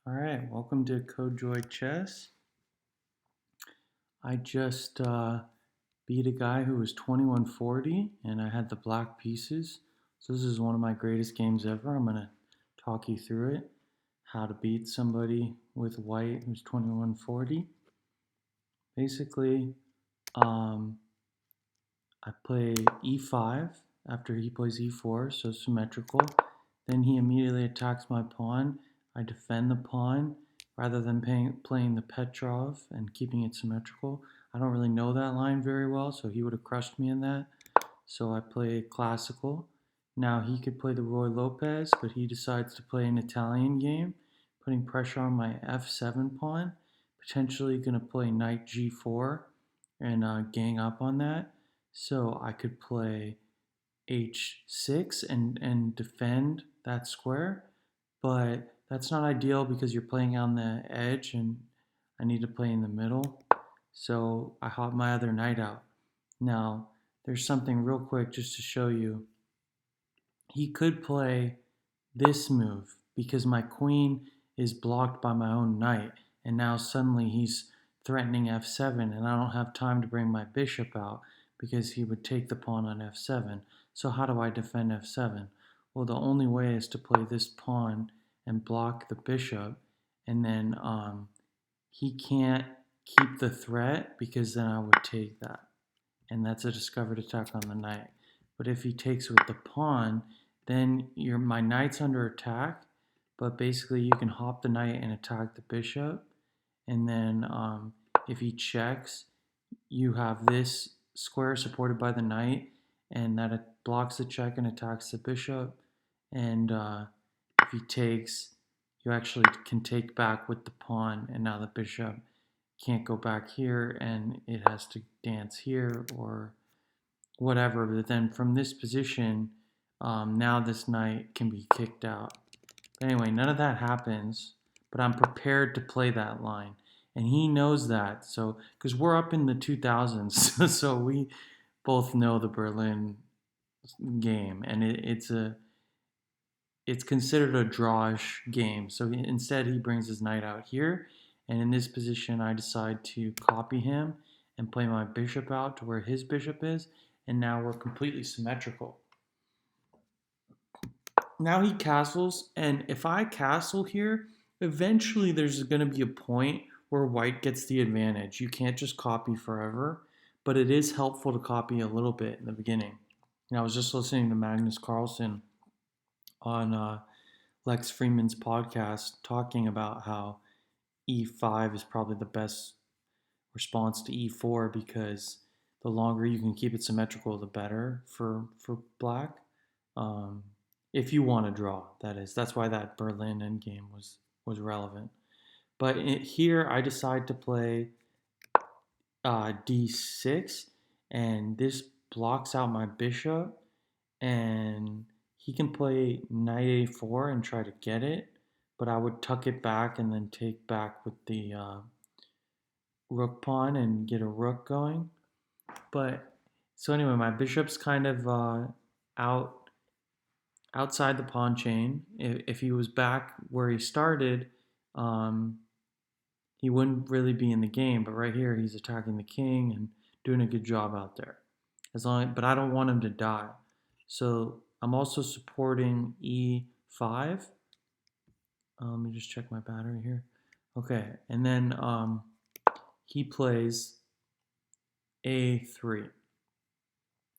All right, welcome to CodeJoy Chess. I just beat a guy who was 2140 and I had the black pieces. So this is one of my greatest games ever. I'm going to talk you through it. How to beat somebody with white who's 2140. Basically, um, I play e5 after he plays e4, so symmetrical. Then he immediately attacks my pawn. I defend the pawn rather than playing the Petrov and keeping it symmetrical. I don't really know that line very well, so he would have crushed me in that. So I play classical. Now he could play the Roy Lopez, but he decides to play an Italian game, putting pressure on my f7 pawn, potentially going to play knight g4 and gang up on that. So I could play h6 and defend that square, but that's not ideal because you're playing on the edge and I need to play in the middle. So I hop my other knight out. Now, there's something real quick just to show you. He could play this move because my queen is blocked by my own knight, and now suddenly he's threatening f7, and I don't have time to bring my bishop out because he would take the pawn on f7. So how do I defend f7? Well, the only way is to play this pawn and block the bishop, and then he can't keep the threat because then I would take that, and that's a discovered attack on the knight. But if he takes with the pawn, then my knight's under attack, but basically you can hop the knight and attack the bishop, and then if he checks, you have this square supported by the knight, and that it blocks the check and attacks the bishop, and if he takes, you actually can take back with the pawn, and now the bishop can't go back here, and it has to dance here or whatever. But then from this position, now this knight can be kicked out. But anyway, none of that happens, but I'm prepared to play that line. And he knows that. So, because we're up in the 2000s, so we both know the Berlin game, and it's considered a drawish game. So instead, he brings his knight out here, and in this position, I decide to copy him and play my bishop out to where his bishop is, and now we're completely symmetrical. Now he castles, and if I castle here, eventually there's going to be a point where white gets the advantage. You can't just copy forever, but it is helpful to copy a little bit in the beginning. And I was just listening to Magnus Carlsen on Lex Freeman's podcast talking about how e5 is probably the best response to e4 because the longer you can keep it symmetrical, the better for black. Um, if you want to draw, that is. That's why that Berlin endgame was relevant. But here I decide to play d6, and this blocks out my bishop, and he can play knight a4 and try to get it, but I would tuck it back and then take back with the rook pawn and get a rook going. But so anyway, my bishop's kind of outside the pawn chain. If he was back where he started, um, he wouldn't really be in the game. But right here, he's attacking the king and doing a good job out there. But I don't want him to die. So I'm also supporting e5. Let me just check my battery here. Okay, and then he plays a3.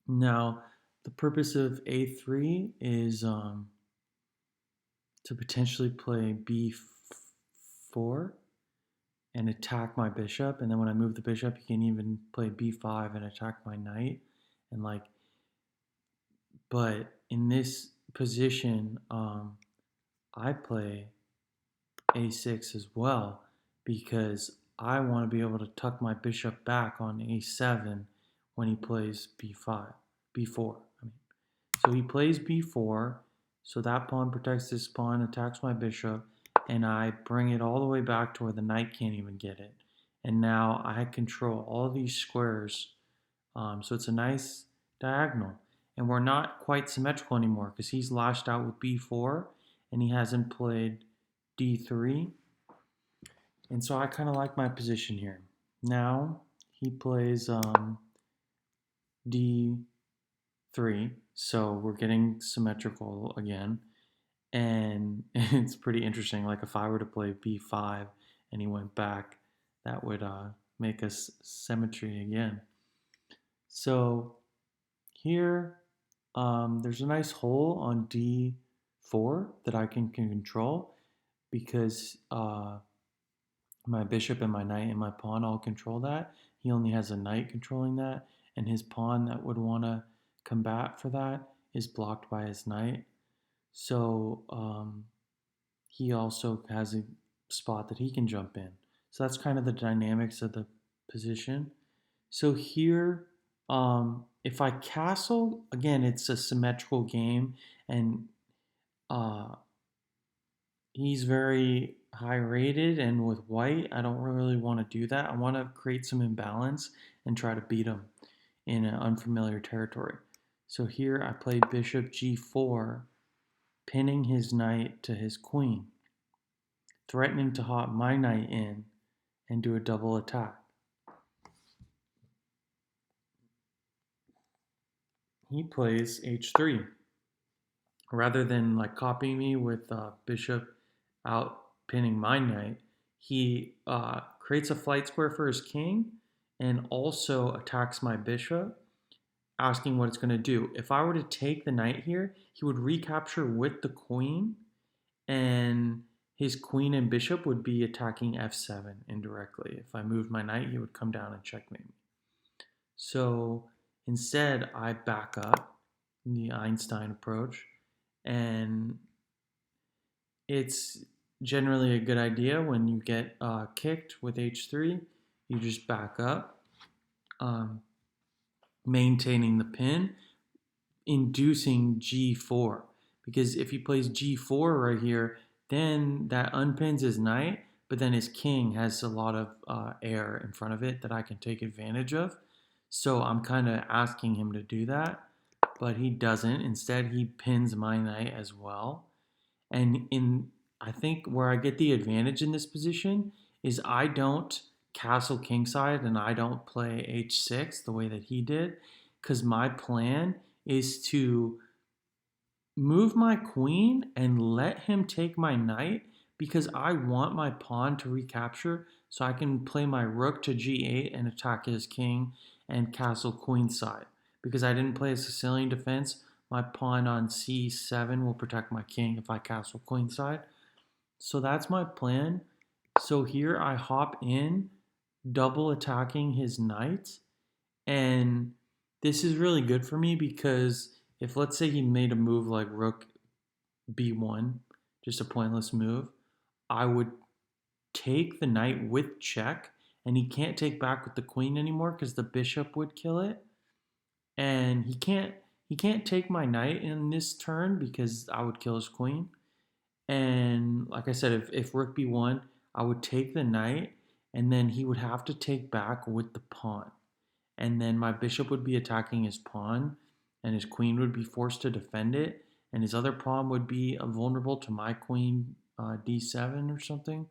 Now, the purpose of a3 is to potentially play b4 and attack my bishop. And then when I move the bishop, you can even play b5 and attack my knight. And but in this position, I play a6 as well because I want to be able to tuck my bishop back on a7 when he plays b4. So he plays b4, so that pawn protects this pawn, attacks my bishop, and I bring it all the way back to where the knight can't even get it. And now I control all these squares, so it's a nice diagonal. And we're not quite symmetrical anymore because he's lashed out with b4, and he hasn't played d3. And so I kind of like my position here. Now he plays d3, so we're getting symmetrical again. And it's pretty interesting. Like if I were to play b5 and he went back, that would make us symmetry again. So here, there's a nice hole on d4 that I can control because my bishop and my knight and my pawn all control that. He only has a knight controlling that, and his pawn that would want to combat for that is blocked by his knight. So he also has a spot that he can jump in. So that's kind of the dynamics of the position. So here, if I castle, again, it's a symmetrical game, and uh, he's very high rated, and with white, I don't really want to do that. I want to create some imbalance and try to beat him in an unfamiliar territory. So here I played bishop g4, pinning his knight to his queen, threatening to hop my knight in and do a double attack. He plays h3. Rather than like copying me with bishop out pinning my knight, he creates a flight square for his king and also attacks my bishop, asking what it's going to do. If I were to take the knight here, he would recapture with the queen, and his queen and bishop would be attacking f7 indirectly. If I moved my knight, he would come down and checkmate me. So instead, I back up in the Einstein approach, and it's generally a good idea when you get kicked with h3. You just back up, maintaining the pin, inducing g4. Because if he plays g4 right here, then that unpins his knight, but then his king has a lot of air in front of it that I can take advantage of. So I'm kind of asking him to do that, but he doesn't. Instead, he pins my knight as well. And I think where I get the advantage in this position is I don't castle kingside and I don't play h6 the way that he did, because my plan is to move my queen and let him take my knight, because I want my pawn to recapture so I can play my rook to g8 and attack his king and castle queenside. Because I didn't play a Sicilian defense, my pawn on c7 will protect my king if I castle queenside. So that's my plan. So here I hop in, double attacking his knight, and this is really good for me because if, let's say, he made a move like rook b1, just a pointless move, I would take the knight with check, and he can't take back with the queen anymore because the bishop would kill it, and he can't take my knight in this turn because I would kill his queen. And like I said, if rook b1, I would take the knight, and then he would have to take back with the pawn, and then my bishop would be attacking his pawn, and his queen would be forced to defend it, and his other pawn would be vulnerable to my queen d7 or something,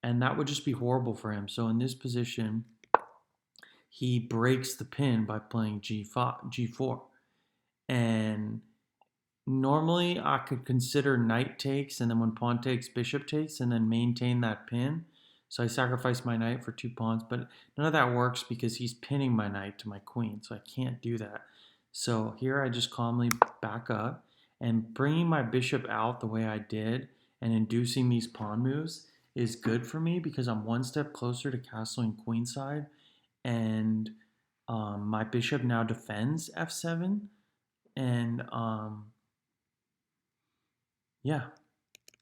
and that would just be horrible for him. So in this position, he breaks the pin by playing g4, and normally I could consider knight takes, and then when pawn takes, bishop takes, and then maintain that pin. So I sacrifice my knight for 2 pawns, but none of that works because he's pinning my knight to my queen, so I can't do that. So here I just calmly back up, and bringing my bishop out the way I did and inducing these pawn moves is good for me because I'm one step closer to castling queenside, and my bishop now defends f7, and yeah,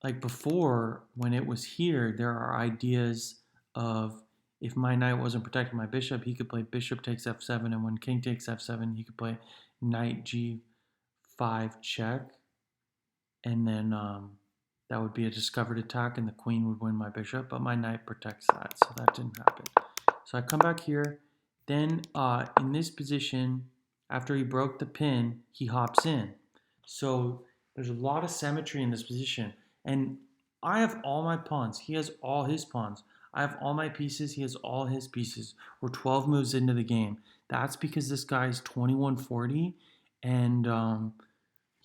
like before, when it was here, there are ideas of if my knight wasn't protecting my bishop, he could play bishop takes f7, and when king takes f7, he could play knight g5 check, and then that would be a discovered attack, and the queen would win my bishop, but my knight protects that, so that didn't happen. So I come back here, then in this position, after he broke the pin, he hops in. So there's a lot of symmetry in this position, and I have all my pawns. He has all his pawns. I have all my pieces. He has all his pieces. We're 12 moves into the game. That's because this guy's 2140 and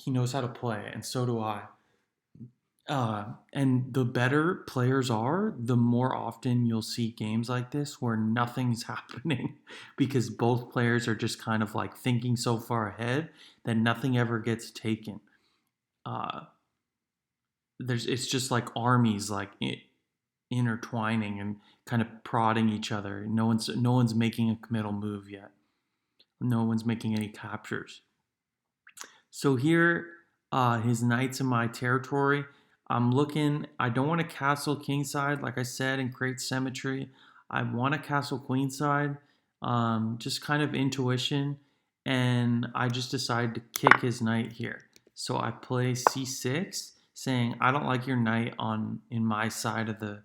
he knows how to play, and so do I. And the better players are, the more often you'll see games like this where nothing's happening because both players are just kind of like thinking so far ahead that nothing ever gets taken. Uh, it's just like armies like intertwining and kind of prodding each other. No one's making a committal move yet. No one's making any captures. So here, his knight's in my territory. I'm looking. I don't want to castle kingside, like I said, and create symmetry. I want to castle queenside, just kind of intuition, and I just decided to kick his knight here. So I play c6, saying I don't like your knight on in my side of the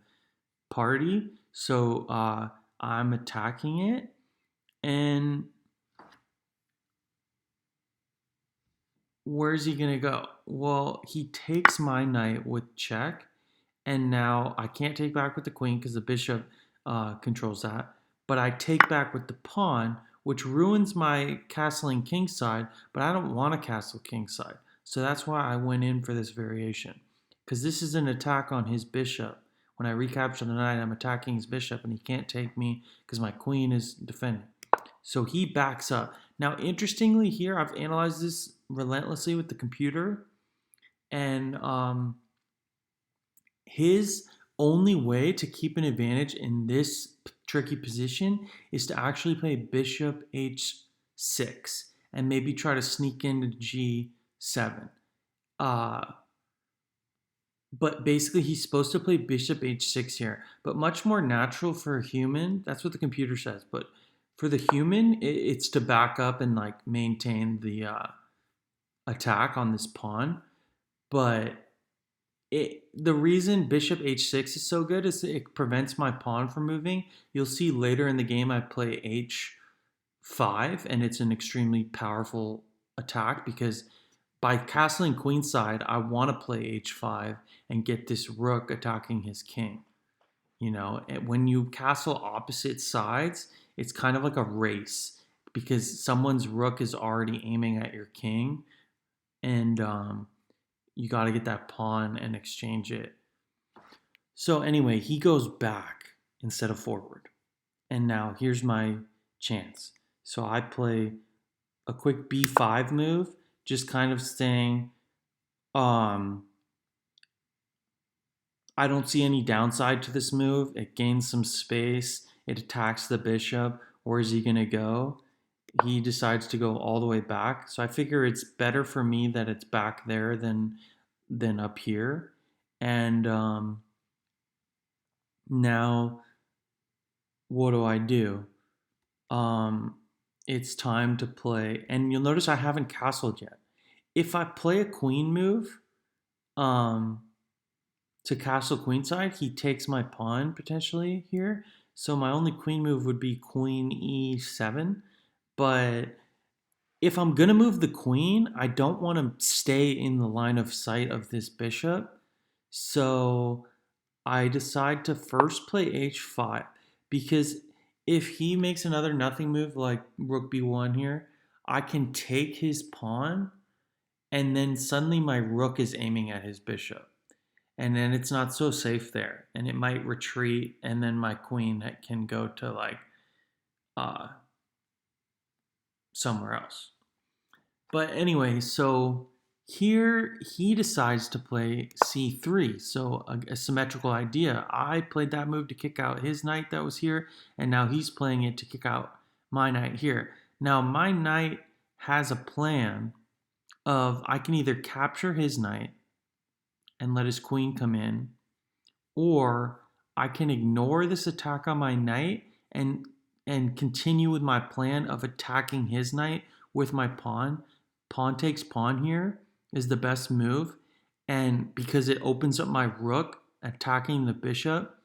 party. So I'm attacking it, and where's he gonna go? Well, he takes my knight with check, and now I can't take back with the queen because the bishop controls that. But I take back with the pawn, which ruins my castling kingside. But I don't want to castle kingside, so that's why I went in for this variation, because this is an attack on his bishop. When I recapture the knight, I'm attacking his bishop, and he can't take me because my queen is defending. So he backs up. Now, interestingly, here I've analyzed this relentlessly with the computer, and his only way to keep an advantage in this tricky position is to actually play bishop h6 and maybe try to sneak into g7. Uh, but basically, he's supposed to play bishop h6 here, but much more natural for a human. That's what the computer says. But for the human, it's to back up and like maintain the attack on this pawn. But the reason bishop h6 is so good is it prevents my pawn from moving. You'll see later in the game I play h5, and it's an extremely powerful attack because by castling queenside, I want to play h5 and get this rook attacking his king. You know, and when you castle opposite sides, it's kind of like a race because someone's rook is already aiming at your king, and you got to get that pawn and exchange it. So anyway, he goes back instead of forward. And now here's my chance. So I play a quick b5 move, just kind of saying, I don't see any downside to this move. It gains some space. It attacks the bishop. Where is he going to go? He decides to go all the way back. So I figure it's better for me that it's back there than up here. And now what do I do? It's time to play, and you'll notice I haven't castled yet. If I play a queen move, um, to castle queenside, he takes my pawn potentially here. So my only queen move would be queen e7. But if I'm gonna move the queen, I don't want to stay in the line of sight of this bishop. So I decide to first play h5 because if he makes another nothing move like rook b1 here, I can take his pawn and then suddenly my rook is aiming at his bishop. And then it's not so safe there. And it might retreat and then my queen can go to like uh, somewhere else. But anyway, so here he decides to play c3. So a symmetrical idea. I played that move to kick out his knight that was here, and now he's playing it to kick out my knight here. Now my knight has a plan of I can either capture his knight and let his queen come in, or I can ignore this attack on my knight and continue with my plan of attacking his knight with my pawn. Pawn takes pawn here is the best move, and because it opens up my rook attacking the bishop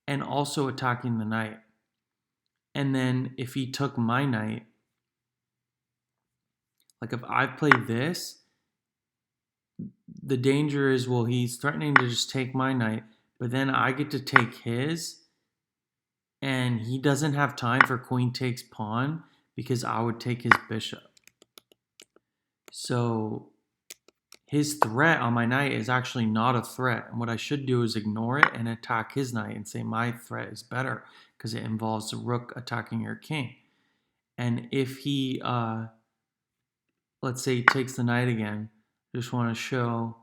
and also attacking the knight. And then if he took my knight, like if I play this, the danger is, well, he's threatening to just take my knight, but then I get to take his, and he doesn't have time for queen takes pawn because I would take his bishop. So his threat on my knight is actually not a threat. And what I should do is ignore it and attack his knight and say my threat is better because it involves the rook attacking your king. And if he, let's say he takes the knight again, just want to show,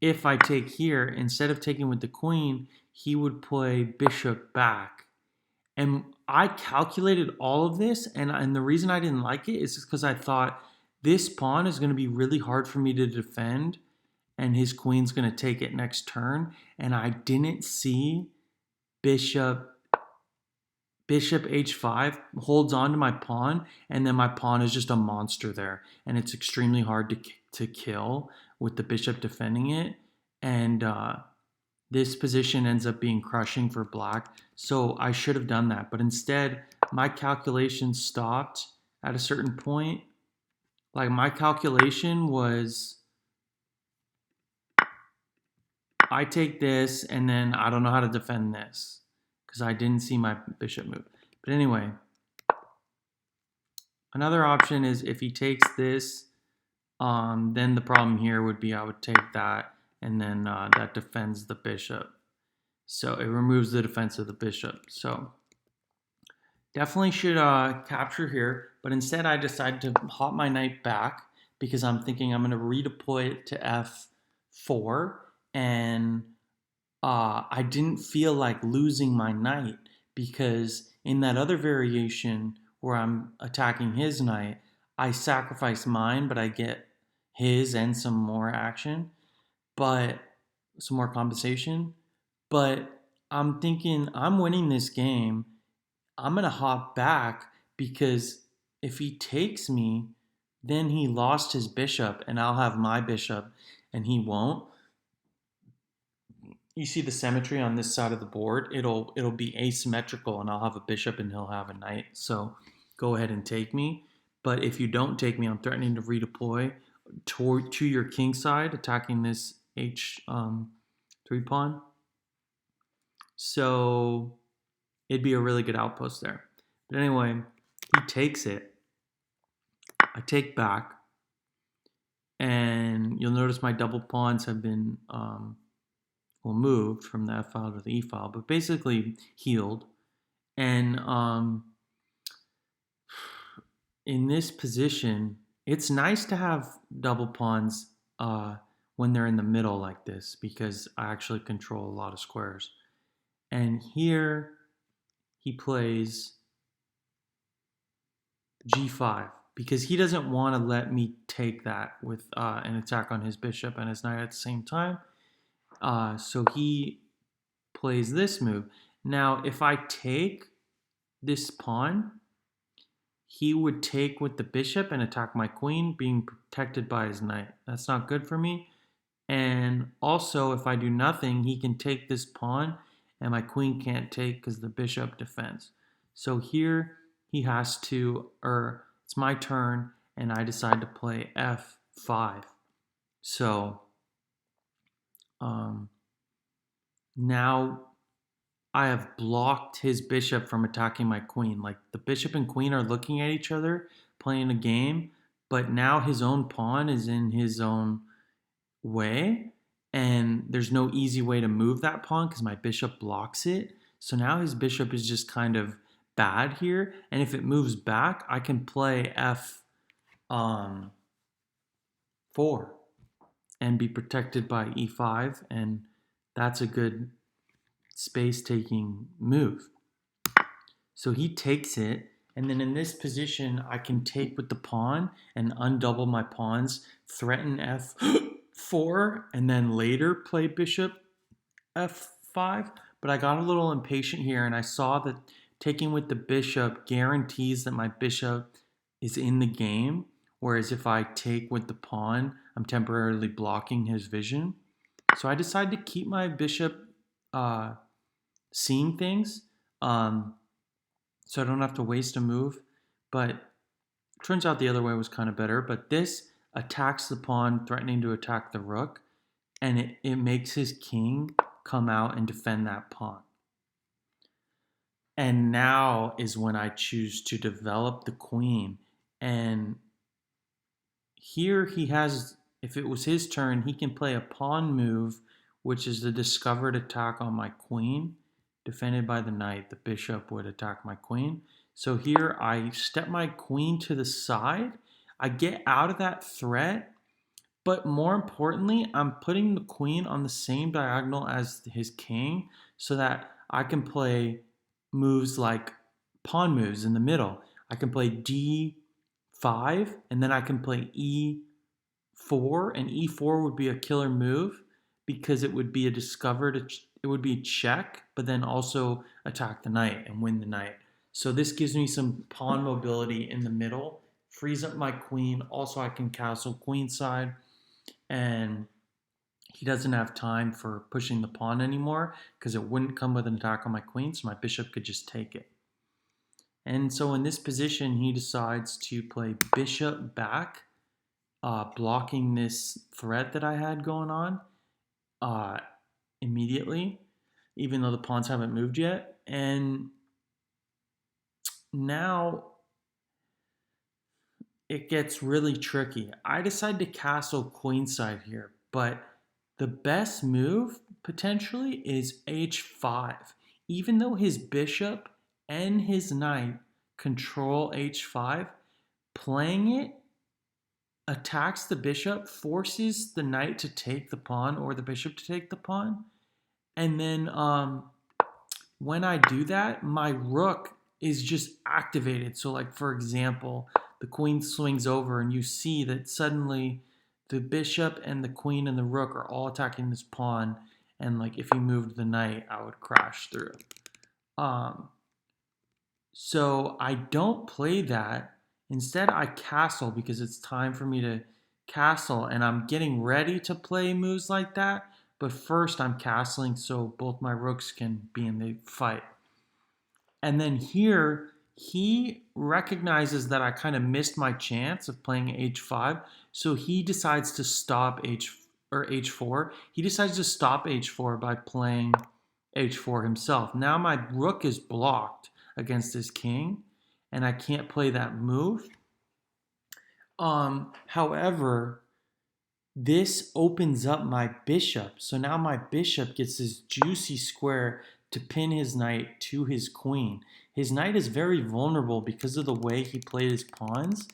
if I take here, instead of taking with the queen, he would play bishop back. And I calculated all of this, and the reason I didn't like it is because I thought this pawn is going to be really hard for me to defend, and his queen's going to take it next turn. And I didn't see bishop h5 holds on to my pawn, and then my pawn is just a monster there, and it's extremely hard to kill with the bishop defending it. And this position ends up being crushing for black. So I should have done that. But instead, my calculation stopped at a certain point. Like my calculation was, I take this and then I don't know how to defend this because I didn't see my bishop move. But anyway, another option is if he takes this, then the problem here would be I would take that, and then that defends the bishop. So it removes the defense of the bishop. So definitely should capture here, but instead I decided to hop my knight back because I'm thinking I'm going to redeploy it to f4, and I didn't feel like losing my knight because in that other variation where I'm attacking his knight, I sacrifice mine, but I get his and some more action, but some more compensation. But I'm thinking I'm winning this game. I'm going to hop back because if he takes me, then he lost his bishop and I'll have my bishop and he won't. You see the symmetry on this side of the board. It'll be asymmetrical and I'll have a bishop and he'll have a knight. So go ahead and take me. But if you don't take me, I'm threatening to redeploy to your king side, attacking this h3 pawn. So it'd be a really good outpost there. But anyway, he takes it. I take back. And you'll notice my double pawns have been moved from the F file to the E file, but basically healed. And in this position, it's nice to have double pawns when they're in the middle like this because I actually control a lot of squares. And here he plays G5 because he doesn't want to let me take that with an attack on his bishop and his knight at the same time. So he plays this move. Now, if I take this pawn, he would take with the bishop and attack my queen, being protected by his knight. That's not good for me. And also, if I do nothing, he can take this pawn, and my queen can't take because the bishop defends. So here he has to, or it's my turn, and I decide to play f5. So now I have blocked his bishop from attacking my queen. Like the bishop and queen are looking at each other, playing a game, but now his own pawn is in his own way, and there's no easy way to move that pawn because my bishop blocks it. So now his bishop is just kind of bad here, and if it moves back, I can play f4 and be protected by e5, and that's a good space-taking move. So he takes it, and then in this position, I can take with the pawn and undouble my pawns, threaten f4, and then later play bishop f5. But I got a little impatient here, and I saw that taking with the bishop guarantees that my bishop is in the game, whereas if I take with the pawn, I'm temporarily blocking his vision. So I decided to keep my bishop seeing things, so I don't have to waste a move. But it turns out the other way was kind of better. But this attacks the pawn, threatening to attack the rook, and it makes his king come out and defend that pawn. And now is when I choose to develop the queen. And here he has, if it was his turn, he can play a pawn move, which is the discovered attack on my queen, defended by the knight. The bishop would attack my queen. So here I step my queen to the side. I get out of that threat, but more importantly, I'm putting the queen on the same diagonal as his king so that I can play moves like pawn moves in the middle. I can play d5, and then I can play e4, and e4 would be a killer move because it would be it would be check, but then also attack the knight and win the knight. So this gives me some pawn mobility in the middle, frees up my queen. Also, I can castle queenside, and he doesn't have time for pushing the pawn anymore because it wouldn't come with an attack on my queen, so my bishop could just take it. And so in this position, he decides to play bishop back, blocking this threat that I had going on immediately, even though the pawns haven't moved yet. And now it gets really tricky. I decide to castle queenside here, but the best move potentially is h5. Even though his bishop and his knight control h5, playing it attacks the bishop, forces the knight to take the pawn or the bishop to take the pawn. And then when I do that, my rook is just activated. So like, for example, the queen swings over and you see that suddenly the bishop and the queen and the rook are all attacking this pawn. And like, if he moved the knight, I would crash through. So I don't play that. Instead, I castle because it's time for me to castle, and I'm getting ready to play moves like that. But first, I'm castling so both my rooks can be in the fight. And then here, he recognizes that I kind of missed my chance of playing h5, so he decides to stop h4. He decides to stop h4 by playing h4 himself. Now my rook is blocked against his king, and I can't play that move. However, this opens up my bishop. So now my bishop gets this juicy square to pin his knight to his queen. His knight is very vulnerable because of the way he played his pawns.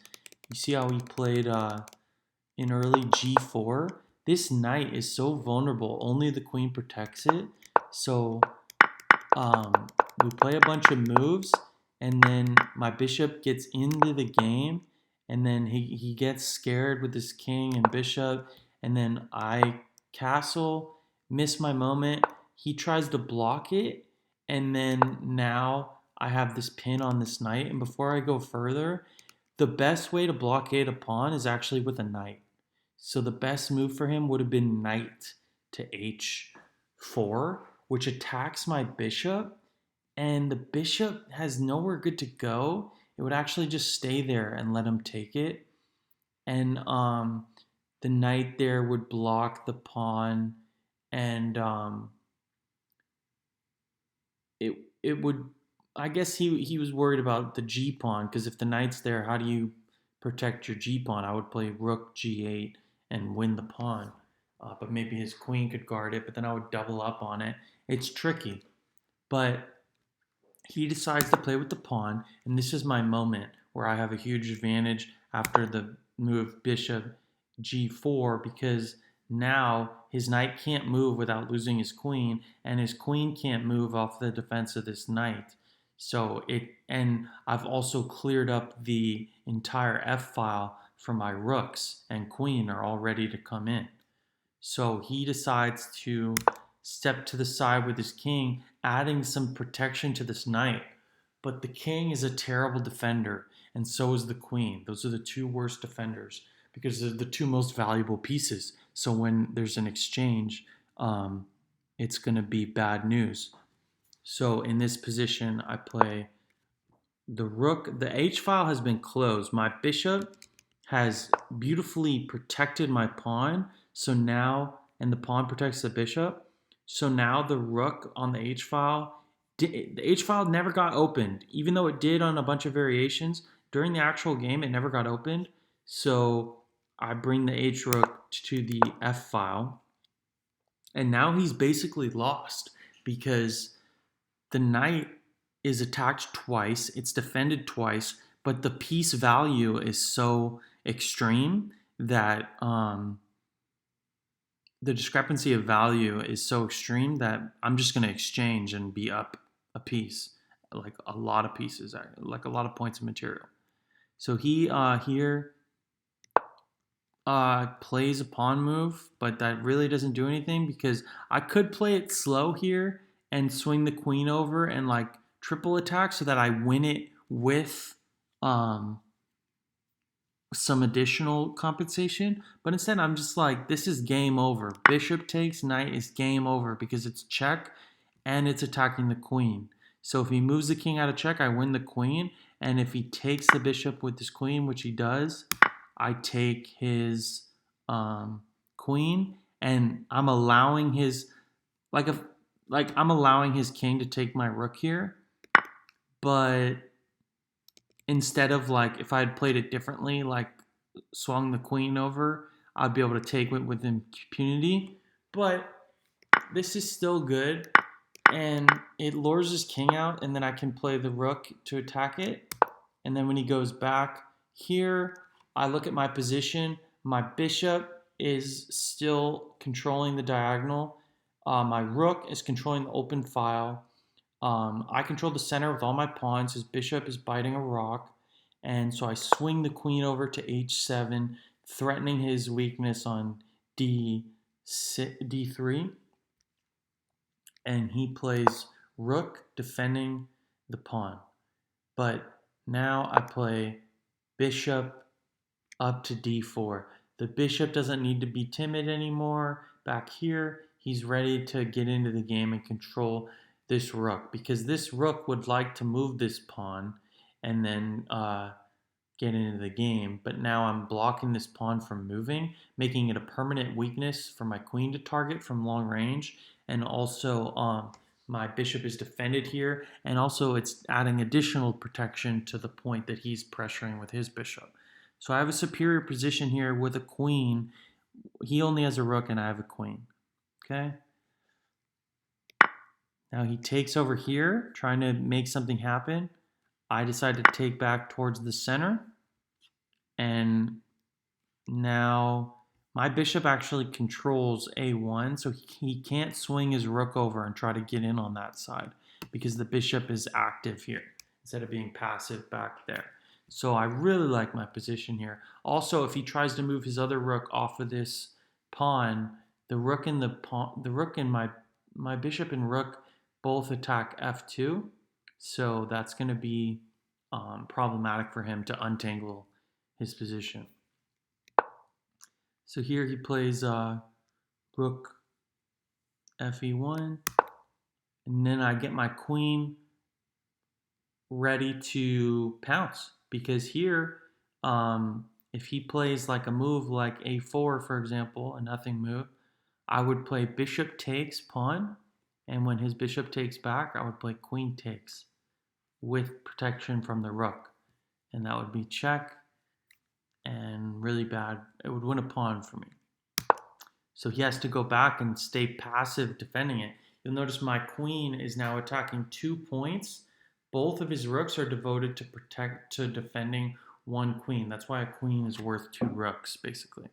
You see how he played in early g4? This knight is so vulnerable. Only the queen protects it. So we play a bunch of moves, and then my bishop gets into the game, and then he gets scared with his king and bishop, and then I castle, miss my moment. He tries to block it, and then now I have this pin on this knight. And before I go further, the best way to blockade a pawn is actually with a knight. So the best move for him would have been knight to h4, which attacks my bishop, and the bishop has nowhere good to go. It would actually just stay there and let him take it. And the knight there would block the pawn, and it would, I guess he was worried about the g pawn, because if the knight's there, how do you protect your g pawn? I would play rook g8 and win the pawn. But maybe his queen could guard it, but then I would double up on it. It's tricky. But he decides to play with the pawn, and this is my moment where I have a huge advantage after the move bishop g4, because now his knight can't move without losing his queen, and his queen can't move off the defense of this knight. So and I've also cleared up the entire f file for my rooks, and queen are all ready to come in. So he decides to step to the side with his king, adding some protection to this knight. But the king is a terrible defender, and so is the queen. Those are the two worst defenders because they're the two most valuable pieces. So when there's an exchange, it's going to be bad news. So in this position, I play the rook. The h file has been closed. My bishop has beautifully protected my pawn. So now, and the pawn protects the bishop. So now the rook on the h file, the h file never got opened, even though it did on a bunch of variations. During the actual game, it never got opened. So I bring the h rook to the f file, and now he's basically lost because the knight is attacked twice, it's defended twice, but the piece value is so extreme that the discrepancy of value is so extreme that I'm just going to exchange and be up a piece, like a lot of pieces, like a lot of points of material. So he here plays a pawn move, but that really doesn't do anything because I could play it slow here and swing the queen over and like triple attack so that I win it with um, some additional compensation. But instead, I'm just like, this is game over. Bishop takes, knight is game over because it's check and it's attacking the queen. So if he moves the king out of check, I win the queen. And if he takes the bishop with his queen, which he does, I take his queen, and I'm allowing his I'm allowing his king to take my rook here. But instead of like if I had played it differently, like swung the queen over, I'd be able to take it with impunity. But this is still good, and it lures his king out, and then I can play the rook to attack it. And then when he goes back here, I look at my position. My bishop is still controlling the diagonal. My rook is controlling the open file. I control the center with all my pawns. His bishop is biting a rock. And so I swing the queen over to h7, threatening his weakness on d3. And he plays rook, defending the pawn. But now I play bishop up to d4. The bishop doesn't need to be timid anymore. Back here, he's ready to get into the game and control this rook, because this rook would like to move this pawn and then get into the game. But now I'm blocking this pawn from moving, making it a permanent weakness for my queen to target from long range. And also my bishop is defended here, and also it's adding additional protection to the point that he's pressuring with his bishop. So I have a superior position here with a queen. He only has a rook and I have a queen. Okay. Now he takes over here, trying to make something happen. I decide to take back towards the center. And now my bishop actually controls a1, so he can't swing his rook over and try to get in on that side because the bishop is active here instead of being passive back there. So I really like my position here. Also, if he tries to move his other rook off of this pawn, the rook and my bishop and rook both attack f2. So that's going to be problematic for him to untangle his position. So here he plays rook fe1, and then I get my queen ready to pounce, because here if he plays like a move like a4, for example, a nothing move, I would play bishop takes pawn, and when his bishop takes back, I would play queen takes with protection from the rook, and that would be check and really bad. It would win a pawn for me. So he has to go back and stay passive defending it. You'll notice my queen is now attacking 2 points. Both of his rooks are devoted to defending one queen. That's why a queen is worth 2 rooks, basically.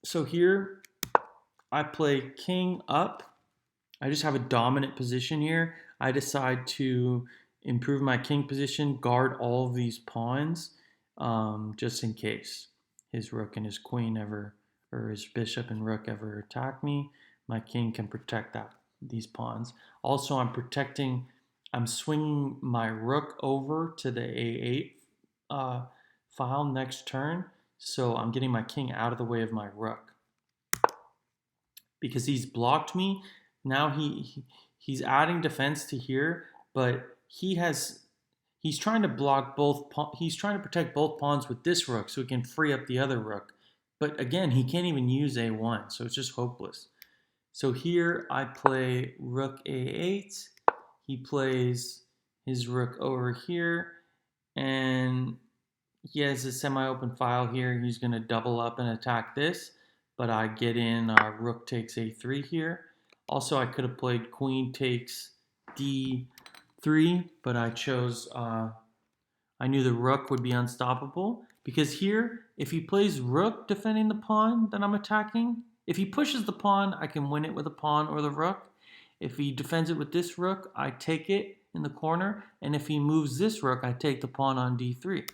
So here I play king up. I just have a dominant position here. I decide to improve my king position, guard all of these pawns, just in case his rook and his queen ever, or his bishop and rook ever attack me. My king can protect these pawns. Also, I'm swinging my rook over to the a8 file next turn, so I'm getting my king out of the way of my rook. Because he's blocked me, now he's adding defense to here, but he has he's trying to block he's trying to protect both pawns with this rook so he can free up the other rook. But again, he can't even use a1, so it's just hopeless. So here I play rook a8. He plays his rook over here, and he has a semi-open file here. He's going to double up and attack this, but I get in rook takes a3 here. Also, I could have played queen takes d3, but I chose, I knew the rook would be unstoppable, because here, if he plays rook defending the pawn that I'm attacking, if he pushes the pawn, I can win it with a pawn or the rook. If he defends it with this rook, I take it in the corner, and if he moves this rook, I take the pawn on d3.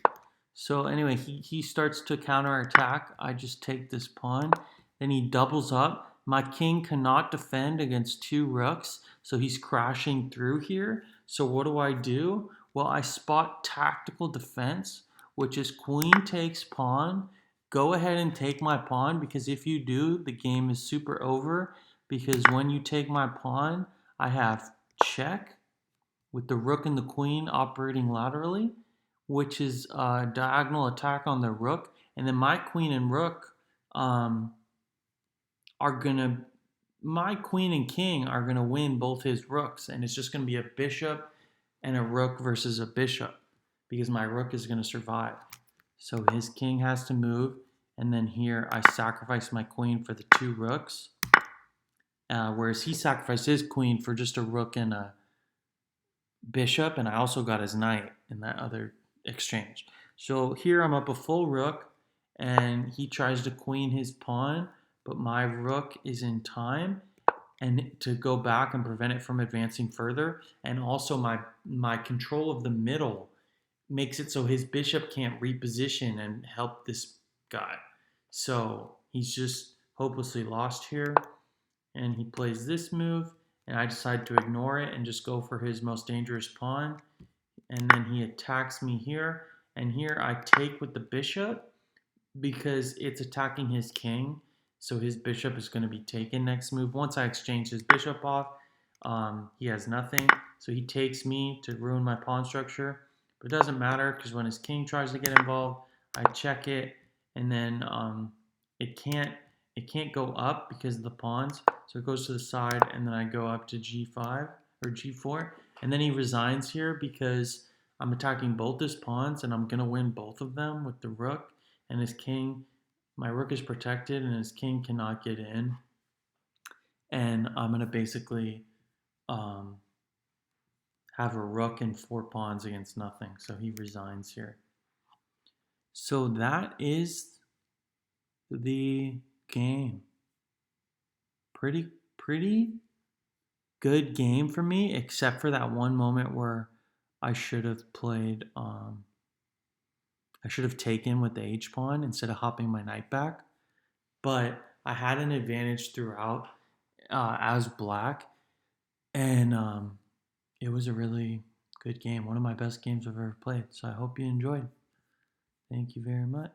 So anyway, he starts to counterattack. I just take this pawn. Then he doubles up. My king cannot defend against two rooks, so he's crashing through here. So what do? Well, I spot tactical defense, which is queen takes pawn. Go ahead and take my pawn, because if you do, the game is super over. Because when you take my pawn, I have check with the rook and the queen operating laterally, which is a diagonal attack on the rook. And then my queen and rook are gonna, my queen and king are gonna win both his rooks, and it's just gonna be a bishop and a rook versus a bishop, because my rook is gonna survive. So his king has to move, and then here I sacrifice my queen for the two rooks, whereas he sacrificed his queen for just a rook and a bishop, and I also got his knight in that other exchange. So here I'm up a full rook, and he tries to queen his pawn, but my rook is in time and to go back and prevent it from advancing further. And also my control of the middle makes it so his bishop can't reposition and help this guy. So he's just hopelessly lost here, and he plays this move, and I decide to ignore it and just go for his most dangerous pawn. And then he attacks me here, and here I take with the bishop because it's attacking his king, so his bishop is going to be taken next move. Once I exchange his bishop off, he has nothing, so he takes me to ruin my pawn structure. But it doesn't matter, because when his king tries to get involved, I check it, and then it can't go up because of the pawns, so it goes to the side, and then I go up to g5 or g4, and then he resigns here because I'm attacking both his pawns, and I'm gonna win both of them with the rook, and his king, my rook is protected, and his king cannot get in, and I'm gonna basically have a rook and four pawns against nothing, so he resigns here. So that is the game. Pretty good game for me, except for that one moment where I should have played, I should have taken with the H pawn instead of hopping my knight back. But I had an advantage throughout as black, and it was a really good game. One of my best games I've ever played. So I hope you enjoyed. Thank you very much.